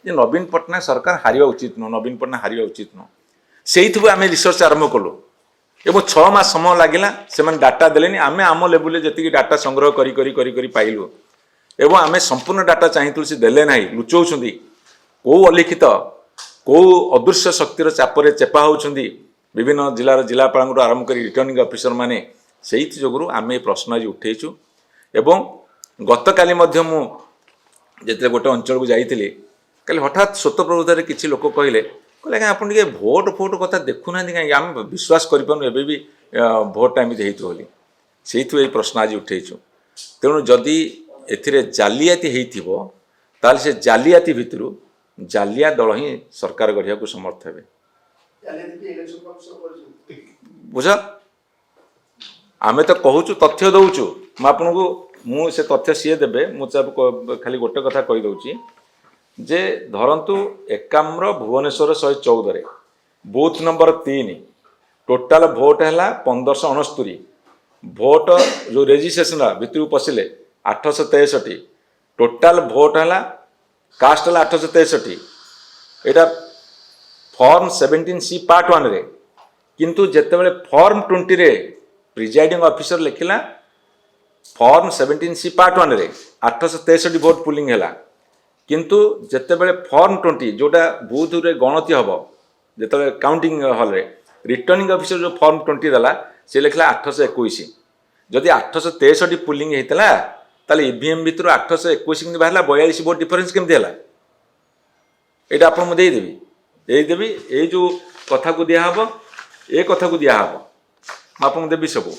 ଯେ ନବୀନ ପଟ୍ଟନାୟକ ସରକାର ହାରିବା ଉଚିତ ନୁହଁ, ନବୀନ ପଟ୍ଟନାୟକ ହାରିବା ଉଚିତ ନୁହଁ। ସେଇଥିରୁ ଆମେ ରିସର୍ଚ୍ଚ ଆରମ୍ଭ କଲୁ ଏବଂ 6 ମାସ ସମୟ ଲାଗିଲା। ସେମାନେ ଡାଟା ଦେଲେନି, ଆମେ ଆମ ଲେବୁଲରେ ଯେତିକି ଡାଟା ସଂଗ୍ରହ କରି କରି କରି କରି ପାଇଲୁ ଏବଂ ଆମେ ସମ୍ପୂର୍ଣ୍ଣ ଡାଟା ଚାହିଁଥିଲୁ, ସେ ଦେଲେ ନାହିଁ, ଲୁଚଉଛନ୍ତି। କେଉଁ ଅଲିଖିତ କେଉଁ ଅଦୃଶ୍ୟ ଶକ୍ତିର ଚାପରେ ଚେପା ହେଉଛନ୍ତି ବିଭିନ୍ନ ଜିଲ୍ଲାର ଜିଲ୍ଲାପାଳଙ୍କଠୁ ଆରମ୍ଭ କରି ରିଟର୍ଣ୍ଣିଂ ଅଫିସର ମାନେ। ସେଇଥି ଯୋଗୁଁ ଆମେ ଏ ପ୍ରଶ୍ନ ଆଜି ଉଠେଇଛୁ। ଏବଂ ଗତକାଲି ମଧ୍ୟ ମୁଁ ଯେତେବେଳେ ଗୋଟେ ଅଞ୍ଚଳକୁ ଯାଇଥିଲି, କାଲି ହଠାତ୍ ସ୍ୱତଃପ୍ରବୃତ୍ତରେ କିଛି ଲୋକ କହିଲେ ଆଜ୍ଞା ଆପଣ ଟିକେ ଭୋଟ କଥା ଦେଖୁନାହାନ୍ତି କାହିଁକି, ଆମେ ବିଶ୍ୱାସ କରିପାରୁନୁ ଏବେ ବି ଭୋଟଟା ଏମିତି ହେଇଥିବ ବୋଲି। ସେଇଥିରୁ ଏଇ ପ୍ରଶ୍ନ ଆଜି ଉଠେଇଛୁ। ତେଣୁ ଯଦି ଏଥିରେ ଜାଲିଆତି ହେଇଥିବ ତାହେଲେ ସେ ଜାଲିଆତି ଭିତରୁ ଜାଲିଆ ଦଳ ହିଁ ସରକାର ଗଢ଼ିବାକୁ ସମର୍ଥ ହେବେ। ବୁଝ, ଆମେ ତ କହୁଛୁ, ତଥ୍ୟ ଦେଉଛୁ। ମୁଁ ଆପଣଙ୍କୁ ସେ ତଥ୍ୟ ସିଏ ଦେବେ, ମୁଁ ଖାଲି ଗୋଟେ କଥା କହିଦେଉଛି ଯେ ଧରନ୍ତୁ Ekamra Bhubaneswar 114 booth number 3 total vote ହେଲା 1569, ଭୋଟ ଯେଉଁ ରେଜିଷ୍ଟ୍ରେସନ ଭିତରକୁ ପଶିଲେ 863, ଟୋଟାଲ ଭୋଟ ହେଲା କାଷ୍ଟ ହେଲା 863। ଏଇଟା ଫର୍ମ 17C ପାର୍ଟ 1ରେ, କିନ୍ତୁ ଯେତେବେଳେ ଫର୍ମ 20ରେ ପ୍ରିଜାଇଡିଂ ଅଫିସର ଲେଖିଲା ଫର୍ମ 17C ପାର୍ଟ 1ରେ 863 ଭୋଟ ପୁଲିଂ ହେଲା, କିନ୍ତୁ ଯେତେବେଳେ ଫର୍ମ 20 ଯେଉଁଟା ବୁଥରେ ଗଣତି ହେବ, ଯେତେବେଳେ କାଉଣ୍ଟିଂ ହଲରେ ରିଟର୍ଣ୍ଣିଂ ଅଫିସର ଯେଉଁ ଫର୍ମ 20 ଦେଲା ସେ ଲେଖିଲା 821। ଯଦି 863 ପୁଲିଂ ହେଇଥିଲା ତାହେଲେ ଇଭିଏମ୍ ଭିତରୁ 821 କେମିତି ବାହାରିଲା? 42 ଭୋଟ ଡିଫରେନ୍ସ କେମିତି ହେଲା? ଏଇଟା ଆପଣ ମୁଁ ଦେଇଦେବି। ଏଇ ଯେଉଁ କଥାକୁ ଦିଆହେବ, ଏ କଥାକୁ ଦିଆହେବ, ମୁଁ ଆପଣଙ୍କୁ ଦେବି ସବୁ।